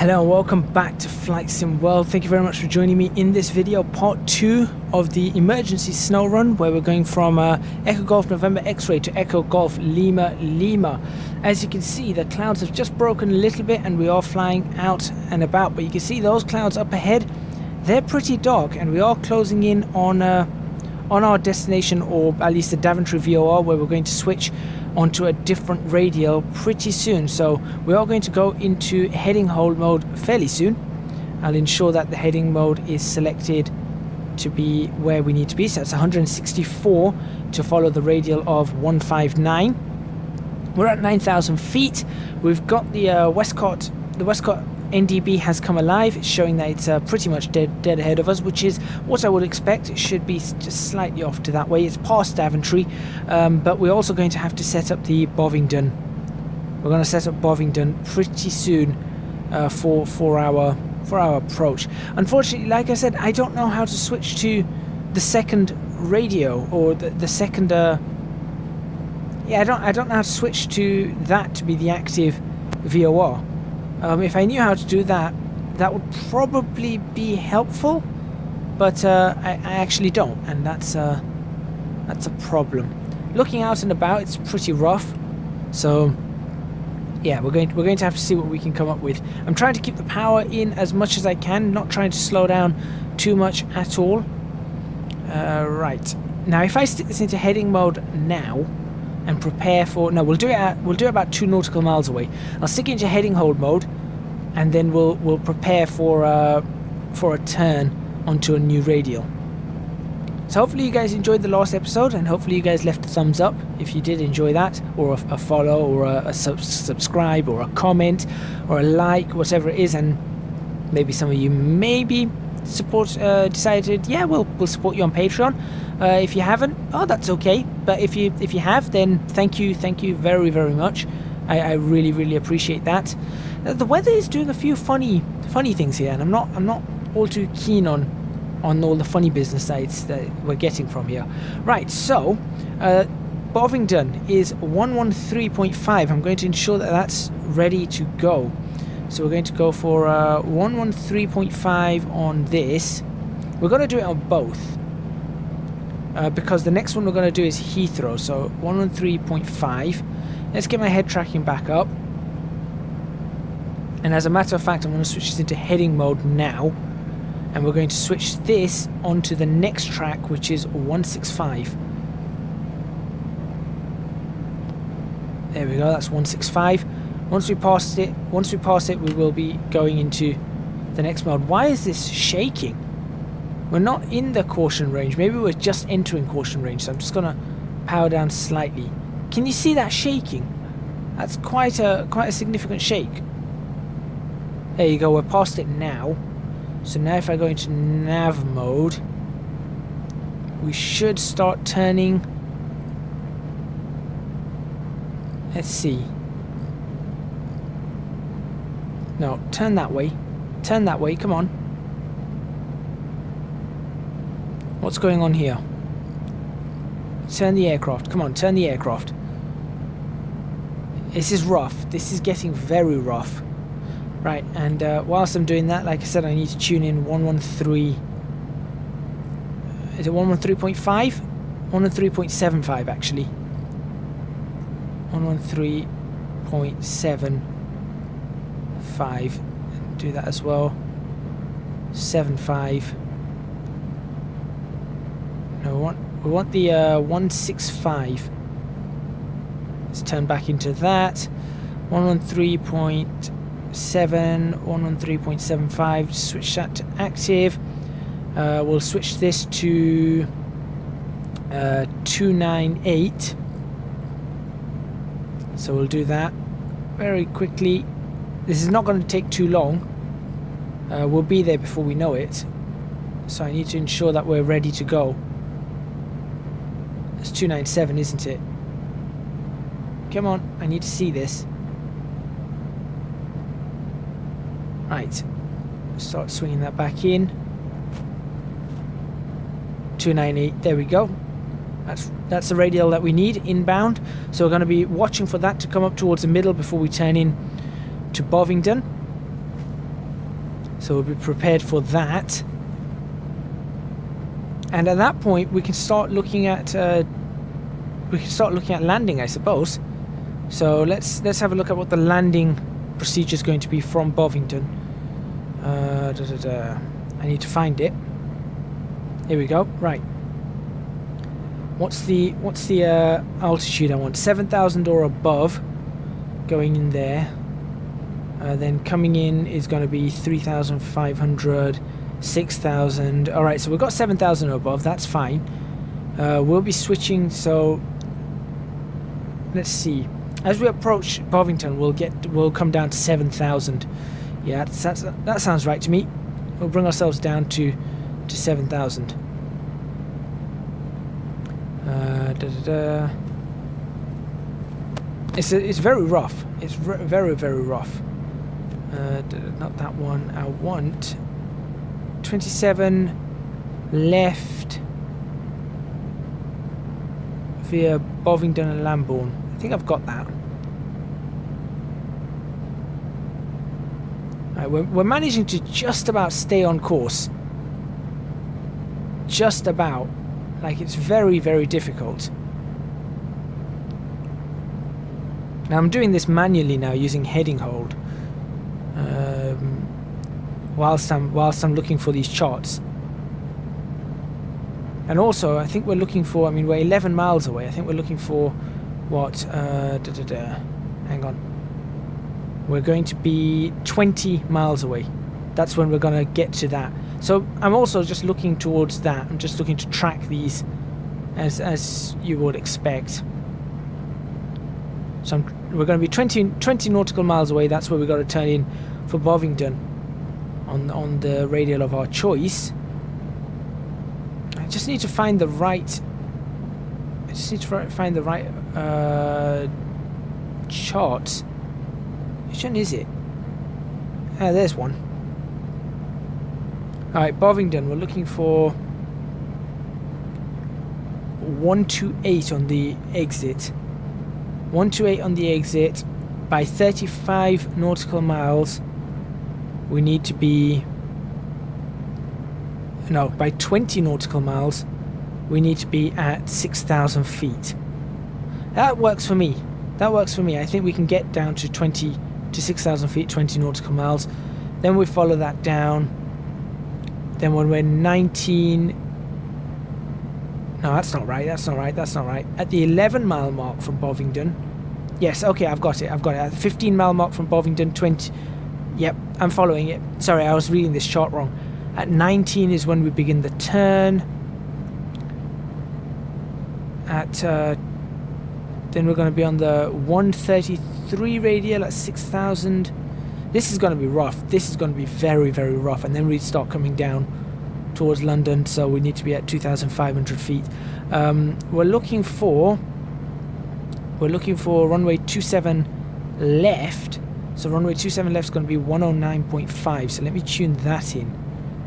Hello and welcome back to Flight Sim World. Thank you very much for joining me in this video, part 2 of the emergency snow run, where we're going from Echo Golf November X-Ray to Echo Golf Lima Lima. As you can see, the clouds have just broken a little bit and we are flying out and about, but you can see those clouds up ahead, they're pretty dark, and we are closing in on our destination, or at least the Daventry VOR, where we're going to switch onto a different radial pretty soon. So we are going to go into heading hold mode fairly soon. I'll ensure that the heading mode is selected to be where we need to be. So it's 164 to follow the radial of 159. We're at 9,000 feet. We've got the Westcott NDB has come alive. It's showing that it's pretty much dead ahead of us, which is what I would expect. It should be just slightly off to that way. It's past Daventry, but we're also going to have to set up the Bovingdon. We're going to set up Bovingdon pretty soon for our approach. Unfortunately, like I said, I don't know how to switch to the second radio, or the second. I don't know how to switch to that to be the active VOR. If I knew how to do that, that would probably be helpful, but I actually don't, and that's a problem. Looking out and about, it's pretty rough, so yeah, we're going to have to see what we can come up with. I'm trying to keep the power in as much as I can, not trying to slow down too much at all. Right now, if I stick this into heading mode now and prepare for, no, we'll do it about 2 nautical miles away. I'll stick it into heading hold mode, and then we'll prepare for a turn onto a new radial. So hopefully you guys enjoyed the last episode, and hopefully you guys left a thumbs up if you did enjoy that, or a follow, or a subscribe, or a comment, or a like, whatever it is. And maybe some of you decided, yeah, we'll support you on Patreon. If you haven't, oh, that's okay. But if you have, then thank you very, very much. I really appreciate that. The weather is doing a few funny things here, and I'm not all too keen on all the funny business sites that we're getting from here. Right, so Bovingdon is 113.5. I'm going to ensure that that's ready to go. So we're going to go for 113.5 on this. We're going to do it on both, because the next one we're going to do is Heathrow. So 113.5. Let's get my head tracking back up. And as a matter of fact, I'm going to switch this into heading mode now. And we're going to switch this onto the next track, which is 165. There we go, that's 165. Once we pass it, we will be going into the next mode. Why is this shaking? We're not in the caution range. Maybe we're just entering caution range. So I'm just going to power down slightly. Can you see that shaking? That's quite a significant shake. There you go. We're past it now. So now if I go into nav mode, we should start turning. Let's see. No, turn that way. Turn that way, come on. What's going on here? Turn the aircraft. Come on, turn the aircraft. This is rough. This is getting very rough. Right, and whilst I'm doing that, like I said, I need to tune in 113. Is it 113.5? 113.75 actually. 113.75. Do that as well. 75. No, we want the 165. Let's turn back into that. 113.7, 113.75. Switch that to active. We'll switch this to 298. So we'll do that very quickly. This is not going to take too long. We'll be there before we know it. So I need to ensure that we're ready to go. It's 297, isn't it? Come on, I need to see this. Right, start swinging that back in. 298, there we go. That's the radial that we need inbound. So we're going to be watching for that to come up towards the middle before we turn in to Bovingdon. So we'll be prepared for that. And at that point, we can start looking at landing, I suppose. So let's have a look at what the landing procedure is going to be from Bovingdon. I need to find it. Here we go. Right. What's the altitude I want? 7,000 or above. Going in there. Then coming in is going to be 3,500, 6,000. All right. So we've got 7,000 or above. That's fine. We'll be switching. So let's see. As we approach Bovingdon, we'll come down to 7,000. Yeah, that sounds right to me. We'll bring ourselves down to 7,000. It's very rough. It's very, very rough. Not that one. I want 27 left via Bovingdon and Lambourne. I think I've got that. Right, we're managing to just about stay on course. Just about. Like, it's very, very difficult. Now I'm doing this manually now using heading hold. Whilst I'm looking for these charts. And also, I think we're looking for, I mean, we're 11 miles away. I think we're looking for, what, hang on. We're going to be 20 miles away. That's when we're going to get to that. So I'm also just looking towards that. I'm just looking to track these as you would expect. So we're going to be 20 nautical miles away. That's where we've got to turn in for Bovingdon on the radial of our choice. I just need to find the right... I just need to find the right chart. Which one is it? Ah, there's one. Alright, Bovingdon, we're looking for 128 on the exit. 128 on the exit. By 35 nautical miles, we need to be... No, by 20 nautical miles, we need to be at 6,000 feet. That works for me. That works for me. I think we can get down to 6,000 feet, 20 nautical miles. Then we follow that down. Then when we're 19... No, that's not right. That's not right. That's not right. At the 11-mile mark from Bovingdon. Yes, okay, I've got it. I've got it. At the 15-mile mark from Bovingdon, 20... Yep, I'm following it. Sorry, I was reading this chart wrong. At 19 is when we begin the turn. At... then we're going to be on the 133 radial at 6,000. This is going to be rough. This is going to be very, very rough. And then we start coming down towards London, so we need to be at 2,500 feet. We're looking for runway 27 left. So runway 27 left is going to be 109.5. So let me tune that in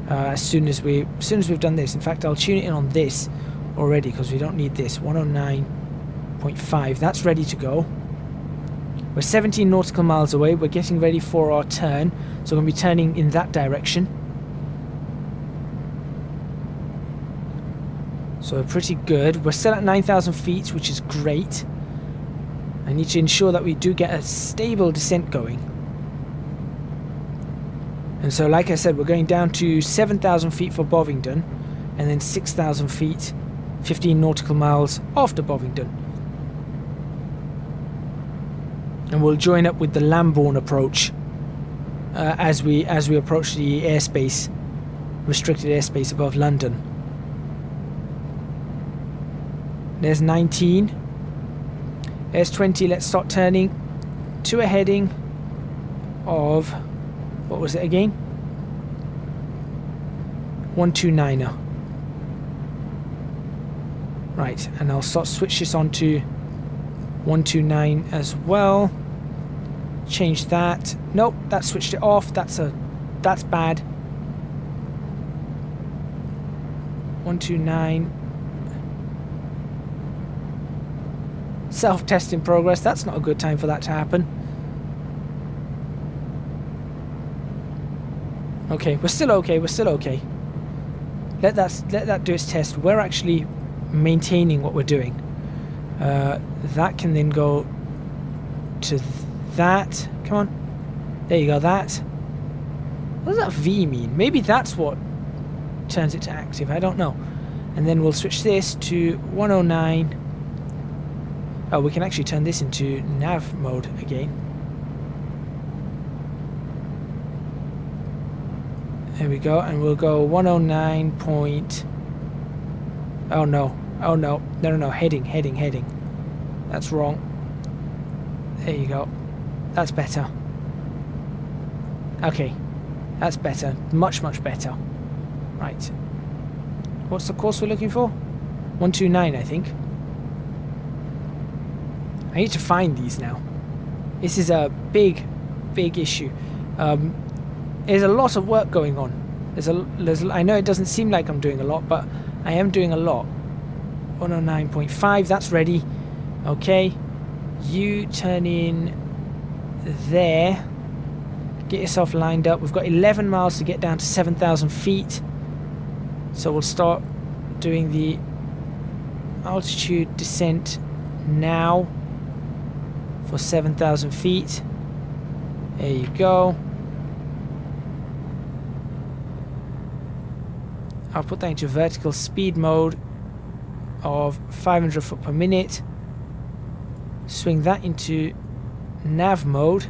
as soon as we've done this. In fact, I'll tune it in on this already because we don't need this. 109.5. That's ready to go. We're 17 nautical miles away. We're getting ready for our turn, so we're going to be turning in that direction. So we're pretty good. We're still at 9,000 feet, which is great. I need to ensure that we do get a stable descent going. And so, like I said, we're going down to 7,000 feet for Bovingdon, and then 6,000 feet, 15 nautical miles after Bovingdon. And we'll join up with the Lambourne approach as we approach the airspace, restricted airspace above London. There's 19. There's 20. Let's start turning to a heading of, what was it again? 129er. Right, and I'll switch this on to 129 as well. Change that. Nope, that switched it off. That's bad. 129. Self-test in progress. That's not a good time for that to happen. Okay, we're still okay. We're still okay. Let that do its test. We're actually maintaining what we're doing. That can then go to that. Come on. There you go. That. What does that V mean? Maybe that's what turns it to active. I don't know. And then we'll switch this to 109. Oh, we can actually turn this into nav mode again. There we go, and we'll go 109 point... Oh no, oh no, no, heading. That's wrong. There you go. That's better. Okay, that's better. Much better. Right. What's the course we're looking for? 129, I think. I need to find these now. This is a big issue. There's a lot of work going on. I know it doesn't seem like I'm doing a lot, but I am doing a lot. 109.5, that's ready. Okay. You turn in there. Get yourself lined up. We've got 11 miles to get down to 7,000 feet. So we'll start doing the altitude descent now for 7,000 feet. There you go. I'll put that into vertical speed mode of 500 foot per minute. Swing that into nav mode.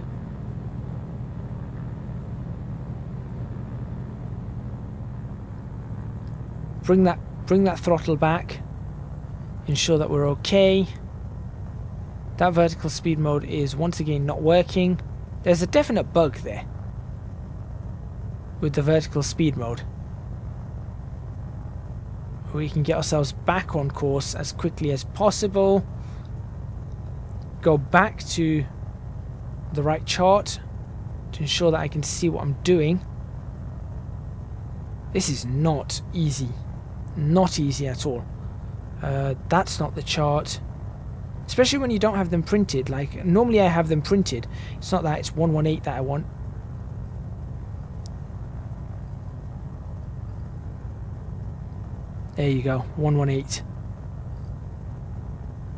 Bring that throttle back. Ensure that we're okay. That vertical speed mode is once again not working. There's a definite bug there with the vertical speed mode. We can get ourselves back on course as quickly as possible. Go back to the right chart to ensure that I can see what I'm doing. This is not easy. Not easy at all. That's not the chart. Especially when you don't have them printed. Like, normally I have them printed. It's not that, it's 118 that I want. There you go, 118.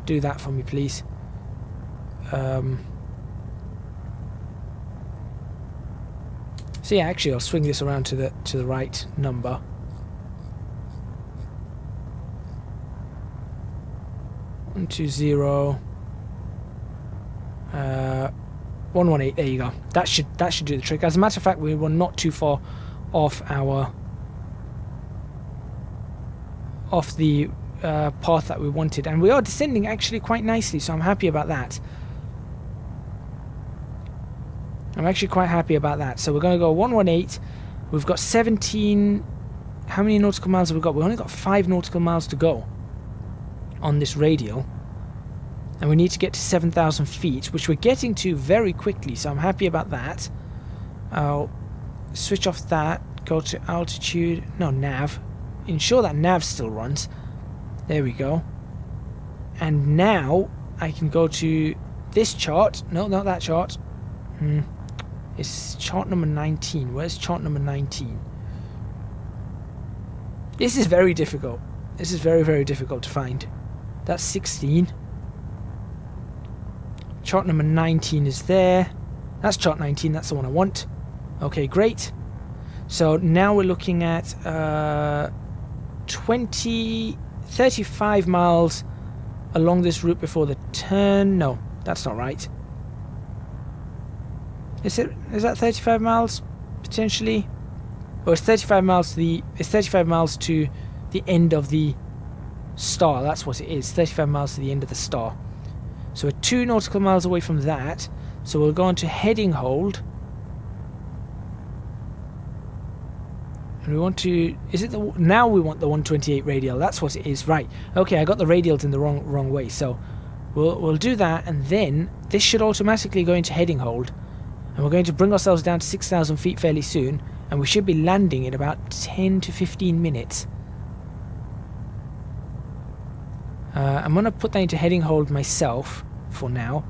Do that for me, please. So yeah, actually I'll swing this around to the right number. One, 2, 0. 118. There you go. That should do the trick. As a matter of fact, we were not too far off the path that we wanted, and we are descending actually quite nicely. So I'm happy about that. I'm actually quite happy about that. So we're going to go 118. We've got 17. How many nautical miles have we got? We've only got 5 nautical miles to go on this radial, and we need to get to 7,000 feet, which we're getting to very quickly, so I'm happy about that. I'll switch off that, go to altitude, no, nav, ensure that nav still runs. There we go. And now I can go to this chart. No, not that chart. It's chart number 19. Where's chart number 19? This is very difficult. This is very, very difficult to find. That's 16. Chart number 19 is there. That's chart 19. That's the one I want. Okay, great. So now we're looking at 35 miles along this route before the turn. No, that's not right. Is that 35 miles potentially? Or it's 35 miles to the end of the star. That's what it is. 35 miles to the end of the star. So we're 2 nautical miles away from that. So we'll go on to heading hold. And we want to... now we want the 128 radial. That's what it is. Right. Okay, I got the radials in the wrong way. So we'll do that, and then this should automatically go into heading hold. And we're going to bring ourselves down to 6,000 feet fairly soon. And we should be landing in about 10 to 15 minutes. I'm going to put that into heading hold myself for now.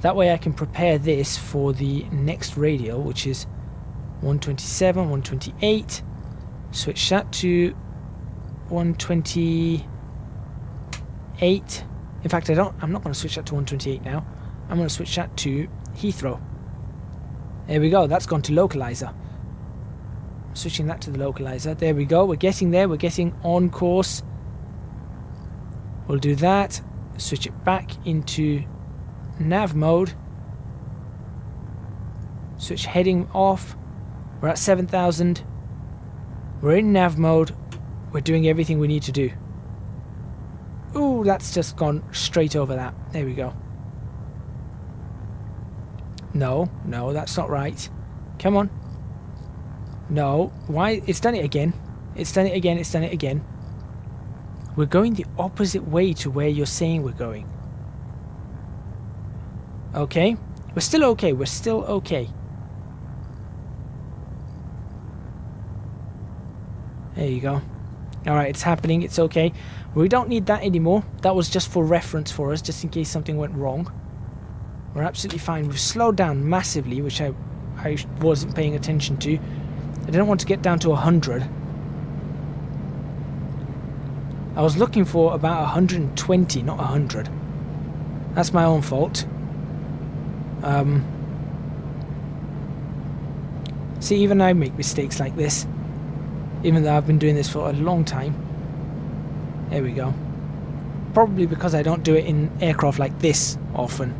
That way I can prepare this for the next radial, which is 127, 128. Switch that to 128. In fact, I'm not going to switch that to 128 now. I'm going to switch that to Heathrow. There we go. That's gone to localizer. Switching that to the localizer. There we go. We're getting there. We're getting on course. We'll do that. Switch it back into nav mode. Switch heading off. We're at 7,000. We're in nav mode. We're doing everything we need to do. Ooh, that's just gone straight over that. There we go. No, no, that's not right. Come on. No, why? It's done it again. It's done it again. It's done it again. We're going the opposite way to where you're saying we're going. Okay. We're still okay. We're still okay. There you go. Alright, it's happening. It's okay. We don't need that anymore. That was just for reference for us, just in case something went wrong. We're absolutely fine. We've slowed down massively, which I wasn't paying attention to. I didn't want to get down to 100. I was looking for about 120, not 100. That's my own fault. See, even I make mistakes like this. Even though I've been doing this for a long time. There we go. Probably because I don't do it in aircraft like this often.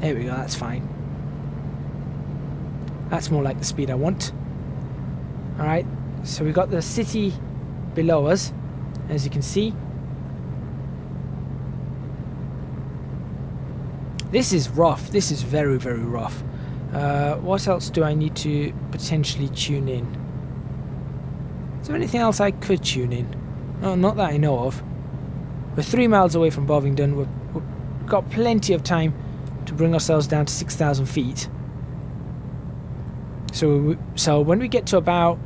There we go, that's fine. That's more like the speed I want. Alright, so we've got the city below us, as you can see. This is rough. This is very, very rough. What else do I need to potentially tune in? Is there anything else I could tune in? No, not that I know of. We're 3 miles away from Bovingdon. We've got plenty of time to bring ourselves down to 6,000 feet. So when we get to about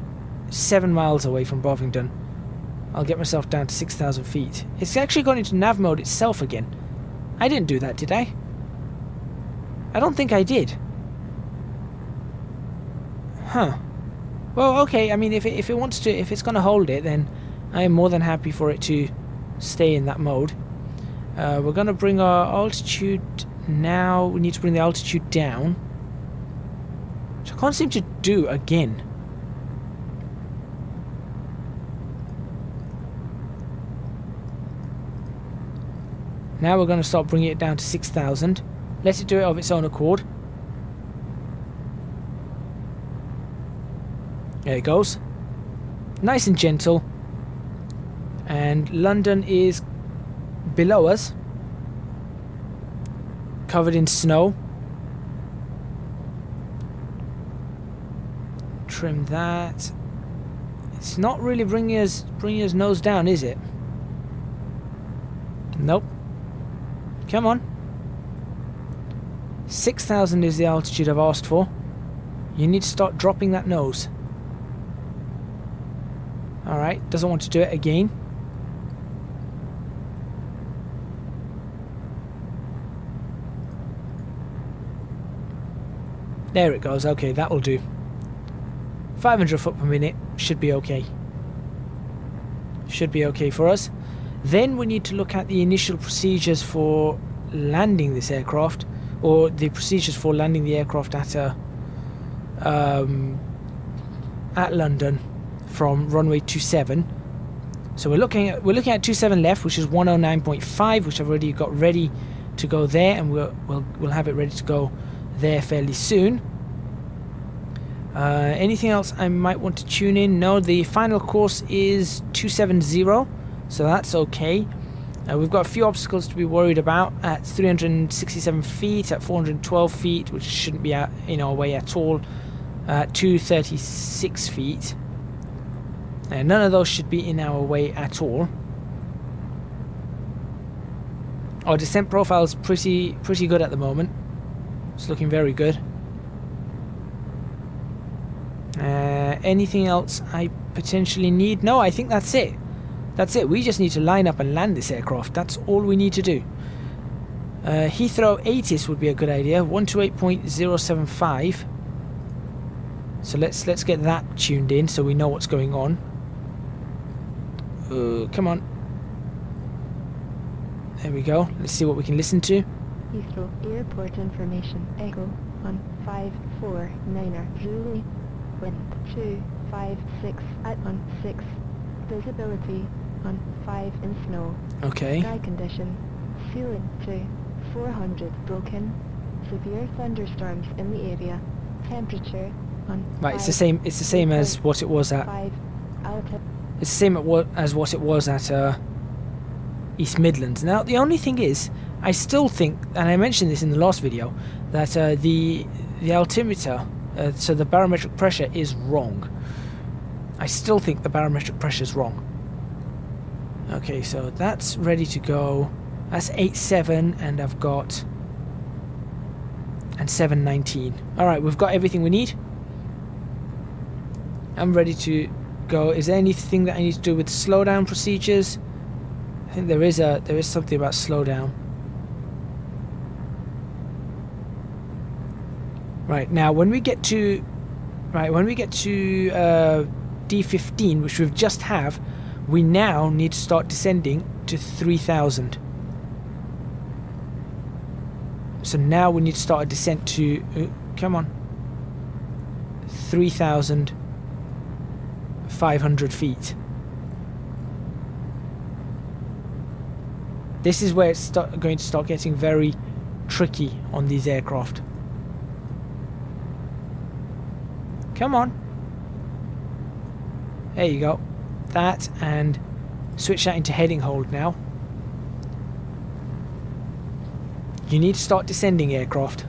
7 miles away from Bovingdon, I'll get myself down to 6,000 feet. It's actually gone into nav mode itself again. I didn't do that, did I? I don't think I did. Huh. Well, okay, I mean, if it wants to, if it's going to hold it, then I am more than happy for it to stay in that mode. We're going to bring our altitude now. We need to bring the altitude down, which I can't seem to do again. Now we're going to start bringing it down to 6,000. Let it do it of its own accord. There it goes. Nice and gentle. And London is below us, covered in snow. Trim that. It's not really bringing us nose down, is it? Nope. Come on. 6,000 is the altitude I've asked for. You need to start dropping that nose. Alright, doesn't want to do it again. There it goes. Okay, that'll do. 500 foot per minute should be okay. Should be okay for us. Then we need to look at the initial procedures for landing this aircraft, or the procedures for landing the aircraft at London from runway 27. So we're looking at 27 left, which is 109.5, which I've already got ready to go there, and we'll have it ready to go there fairly soon. Anything else I might want to tune in? No, the final course is 270, so that's okay. We've got a few obstacles to be worried about at 367 feet, at 412 feet, which shouldn't be in our way at all, at 236 feet. And none of those should be in our way at all. Our descent profile is pretty good at the moment. It's looking very good. Anything else I potentially need? No, I think that's it. That's it. We just need to line up and land this aircraft. That's all we need to do. Heathrow ATIS would be a good idea. 128.075. So let's get that tuned in so we know what's going on. Come on. There we go. Let's see what we can listen to. Heathrow Airport information. Echo 154 Zulu. Wind 256 at 16. Visibility on 5 in snow. Okay. Sky condition. Ceiling to 400 broken. Severe thunderstorms in the area. Temperature on Right, it's the same. It's the same as what it was at. 5 altitude. It's the same as what it was at East Midlands. Now, the only thing is, I still think, and I mentioned this in the last video, that the altimeter, so the barometric pressure is wrong. I still think the barometric pressure is wrong. Okay, so that's ready to go. That's 87, and I've got... and 719. Alright, we've got everything we need. I'm ready to go. Is there anything that I need to do with slowdown procedures? I think there is something about slowdown. Right, now when we get to D15, which we've just have, we now need to start descending to 3000. So now we need to start a descent to come on, 3,500 feet. This is where it's going to start getting very tricky on these aircraft. Come on. There you go. That, and switch that into heading hold now. You need to start descending, aircraft.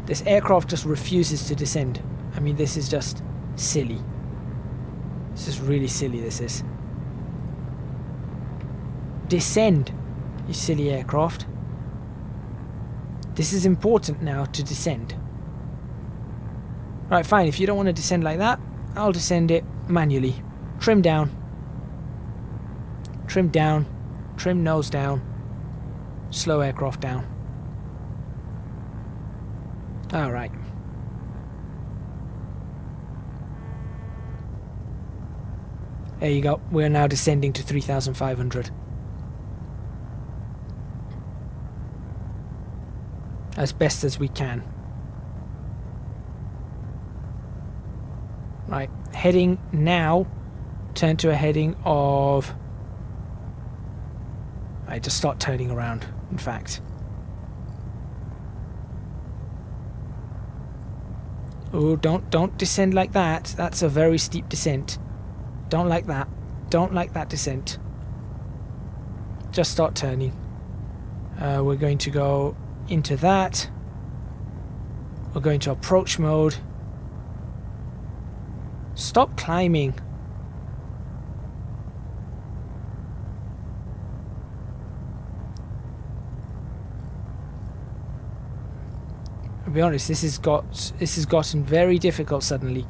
This aircraft just refuses to descend. I mean, this is just silly. This is really silly, this is. Descend, you silly aircraft. This is important now to descend. Right, fine. If you don't want to descend like that, I'll descend it manually. Trim down. Trim down. Trim nose down. Slow aircraft down. Alright. There you go. We're now descending to 3,500. As best as we can. Right, heading now, turn to a heading of... Right, just start turning around, in fact. Oh, don't descend like that. That's a very steep descent. Don't like that. Don't like that descent. Just start turning. We're going to go into that. We're going to approach mode. Stop climbing. I'll be honest, this has gotten very difficult suddenly.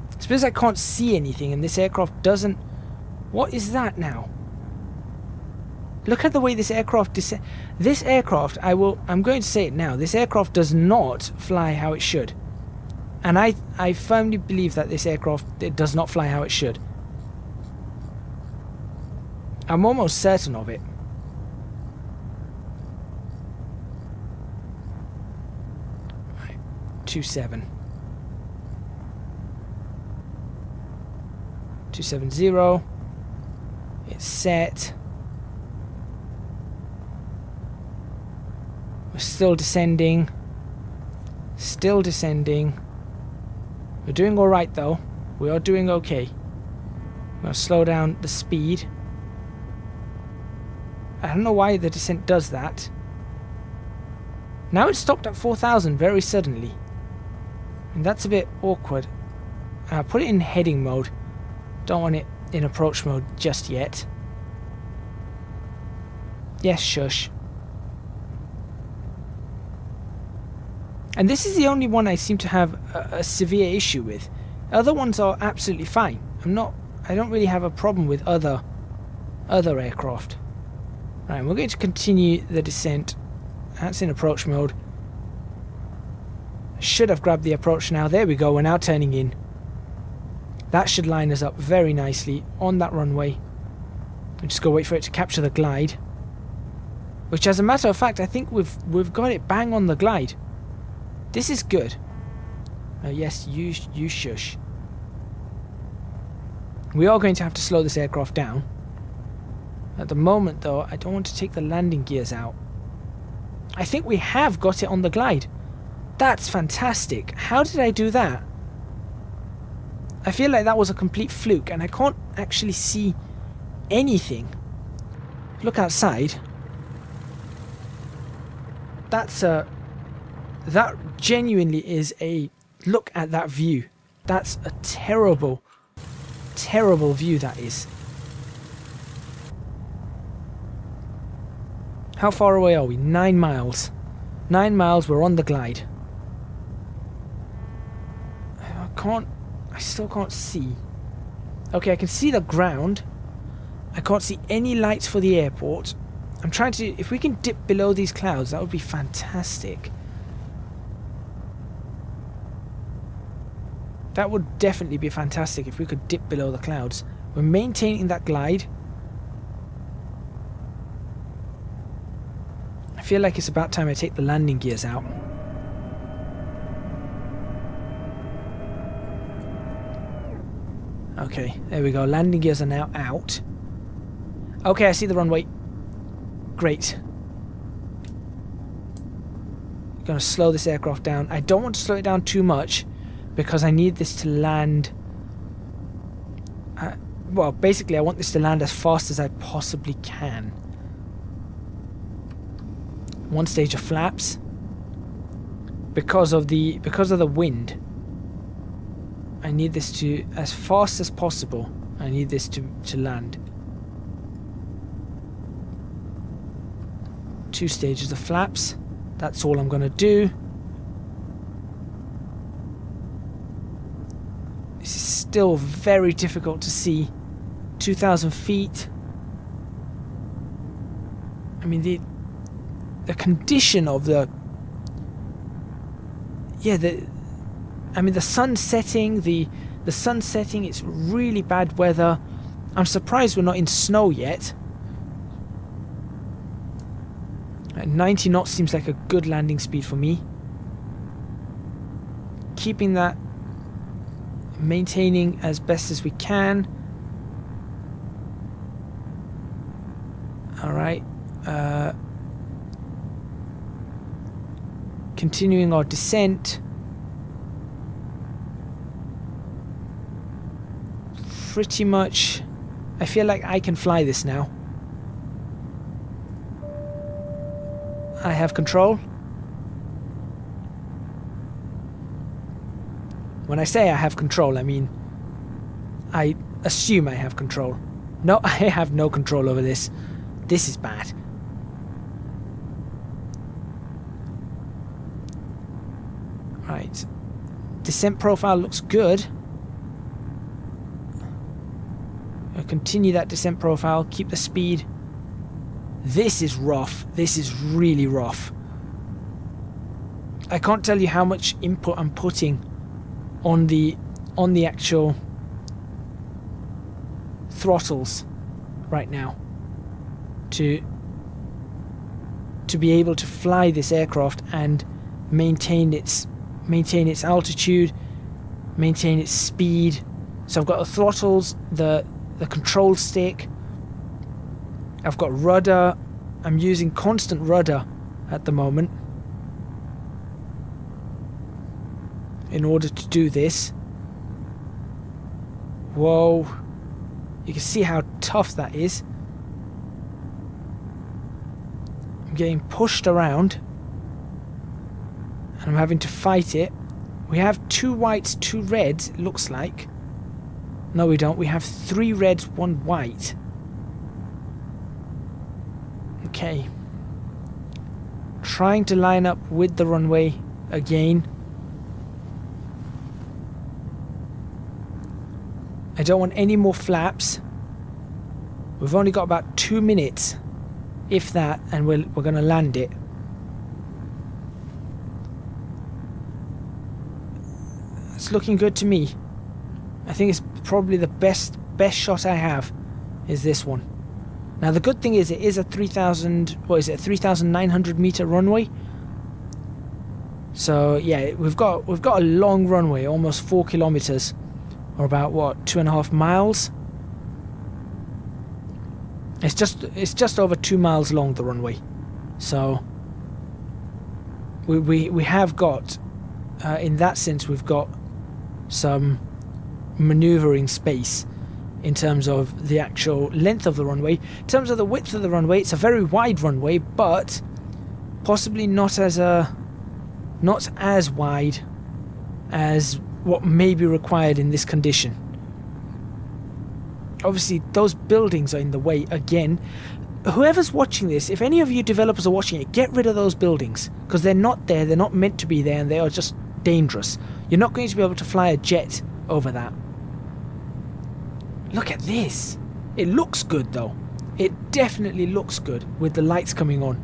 I suppose I can't see anything and this aircraft doesn't... What is that now? Look at the way this aircraft descends. This aircraft, I'm going to say it now, this aircraft does not fly how it should. And I firmly believe that this aircraft, it does not fly how it should. I'm almost certain of it. Right, 27. 270. It's set. We're still descending. Still descending. We're doing alright though. We are doing okay. I'm going to slow down the speed. I don't know why the descent does that. Now it's stopped at 4,000 very suddenly. And that's a bit awkward. Put it in heading mode. Don't want it in approach mode just yet. Yes, shush. And this is the only one I seem to have a severe issue with. Other ones are absolutely fine. I don't really have a problem with other aircraft. Right, we're going to continue the descent. That's in approach mode. Should have grabbed the approach now. There we go, we're now turning in. That should line us up very nicely on that runway. We'll just go wait for it to capture the glide. Which, as a matter of fact, I think we've got it bang on the glide. This is good. Yes, you shush. We are going to have to slow this aircraft down. At the moment, though, I don't want to take the landing gears out. I think we have got it on the glide. That's fantastic. How did I do that? I feel like that was a complete fluke, and I can't actually see anything. Look outside. That genuinely is a look at that view. That's a terrible, terrible view that is. How far away are we? 9 miles. 9 miles, we're on the glide. I still can't see. Okay, I can see the ground. I can't see any lights for the airport. I'm trying to... If we can dip below these clouds, that would be fantastic. That would definitely be fantastic if we could dip below the clouds. We're maintaining that glide. I feel like it's about time I take the landing gears out. Okay, there we go. Landing gears are now out. Okay, I see the runway. Great. Gonna slow this aircraft down. I don't want to slow it down too much because I need this to land... well, basically I want this to land as fast as I possibly can. One stage of flaps. Because of the wind. I need this to, as fast as possible, I need this to land. 2 stages of flaps. That's all I'm going to do. This is still very difficult to see. 2,000 feet. I mean, the condition of the... Yeah, I mean, the sun setting, the sun setting, it's really bad weather. I'm surprised we're not in snow yet. 90 knots seems like a good landing speed for me. Keeping that, maintaining as best as we can. Alright. Continuing our descent. Pretty much, I feel like I can fly this now. I have control. When I say I have control, I mean I assume I have control. No, I have no control over this. This is bad. Right. Descent profile looks good. I'll continue that descent profile, keep the speed. This is rough. This is really rough. I can't tell you how much input I'm putting on the actual throttles right now to be able to fly this aircraft and maintain its altitude, maintain its speed. So I've got the throttles, the control stick, I've got rudder. I'm using constant rudder at the moment in order to do this. Whoa, you can see how tough that is. I'm getting pushed around and I'm having to fight it. We have 2 whites, 2 reds, it looks like. No, we don't. We have 3 reds, 1 white. Okay. Trying to line up with the runway again. I don't want any more flaps. We've only got about 2 minutes, if that, and we're going to land it. It's looking good to me. I think it's probably the best shot I have is this one. Now the good thing is it is a 3,900 meter runway. So yeah, we've got a long runway, almost 4 kilometers, or about what, 2.5 miles. It's just over 2 miles long, the runway. So we have got, in that sense, we've got some maneuvering space in terms of the actual length of the runway. In terms of the width of the runway, it's a very wide runway, but possibly not as wide as what may be required in this condition. Obviously those buildings are in the way again. Whoever's watching this, if any of you developers are watching it, get rid of those buildings, because they're not there, they're not meant to be there, and they are just dangerous. You're not going to be able to fly a jet over that. Look at this. It looks good though. It definitely looks good with the lights coming on.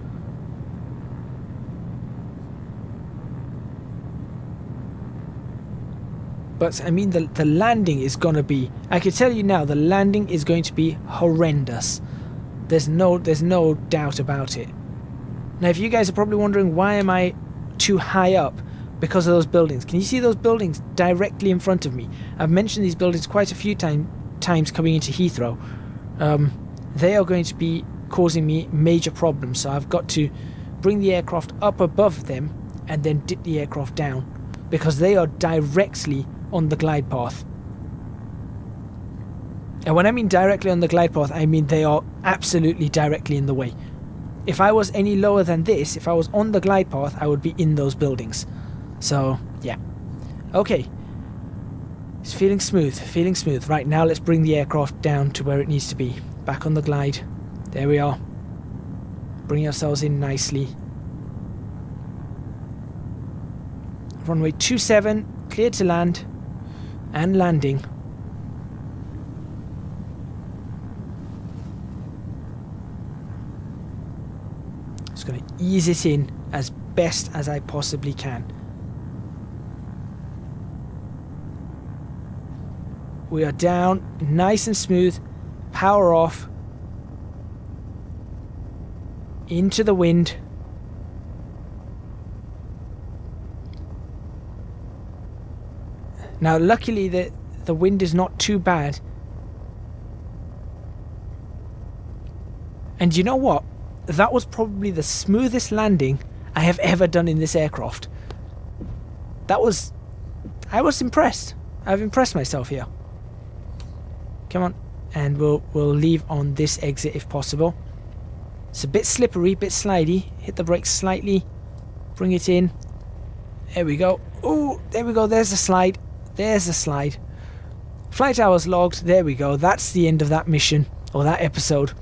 But I mean, the landing is going to be, I can tell you now, the landing is going to be horrendous. There's no doubt about it. Now if you guys are probably wondering, why am I too high up? Because of those buildings. Can you see those buildings directly in front of me? I've mentioned these buildings quite a few times coming into Heathrow. They are going to be causing me major problems, so I've got to bring the aircraft up above them and then dip the aircraft down, because they are directly on the glide path. And when I mean directly on the glide path, I mean they are absolutely directly in the way. If I was any lower than this, if I was on the glide path, I would be in those buildings. So yeah, okay, it's feeling smooth, feeling smooth. Right, now let's bring the aircraft down to where it needs to be. Back on the glide. There we are. Bring ourselves in nicely. Runway 27, cleared to land and landing. Just going to ease it in as best as I possibly can. We are down, nice and smooth. Power off. Into the wind. Now luckily the wind is not too bad. And you know what? That was probably the smoothest landing I have ever done in this aircraft. I was impressed. I've impressed myself here. Come on, and we'll leave on this exit if possible. It's a bit slippery, bit slidey. Hit the brakes slightly, bring it in. There we go. Oh, there we go. There's the slide. There's the slide. Flight hours logged. There we go. That's the end of that mission, or that episode.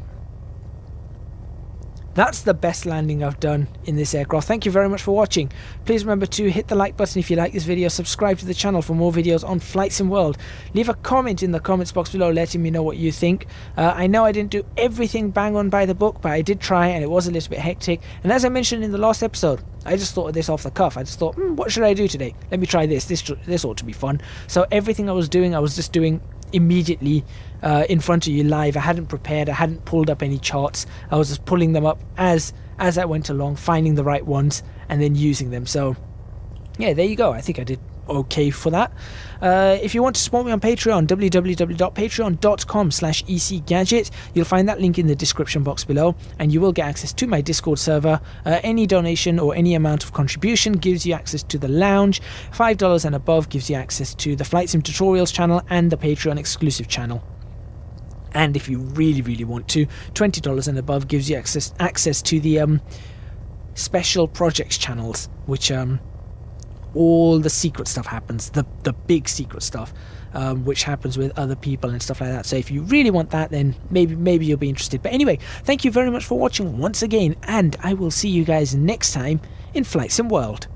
That's the best landing I've done in this aircraft. Thank you very much for watching. Please remember to hit the like button if you like this video. Subscribe to the channel for more videos on Flight Sim World. Leave a comment in the comments box below letting me know what you think. I know I didn't do everything bang on by the book, but I did try, and it was a little bit hectic. And as I mentioned in the last episode, I just thought of this off the cuff. I just thought, what should I do today? Let me try this. This ought to be fun. So everything I was doing, I was just doing immediately in front of you live. I hadn't prepared, I hadn't pulled up any charts. I was just pulling them up as I went along, finding the right ones and then using them. So yeah, there you go. I think I did okay for that. If you want to support me on Patreon, www.patreon.com/ecgadget. You'll find that link in the description box below, and you will get access to my Discord server. Any donation or any amount of contribution gives you access to the lounge. $5 and above gives you access to the Flight Sim Tutorials channel and the Patreon exclusive channel. And if you really want to, $20 and above gives you access to the special projects channels, which all the secret stuff happens, the big secret stuff, which happens with other people and stuff like that. So if you really want that, then maybe you'll be interested. But anyway, thank you very much for watching once again, and I will see you guys next time in Flight Sim World.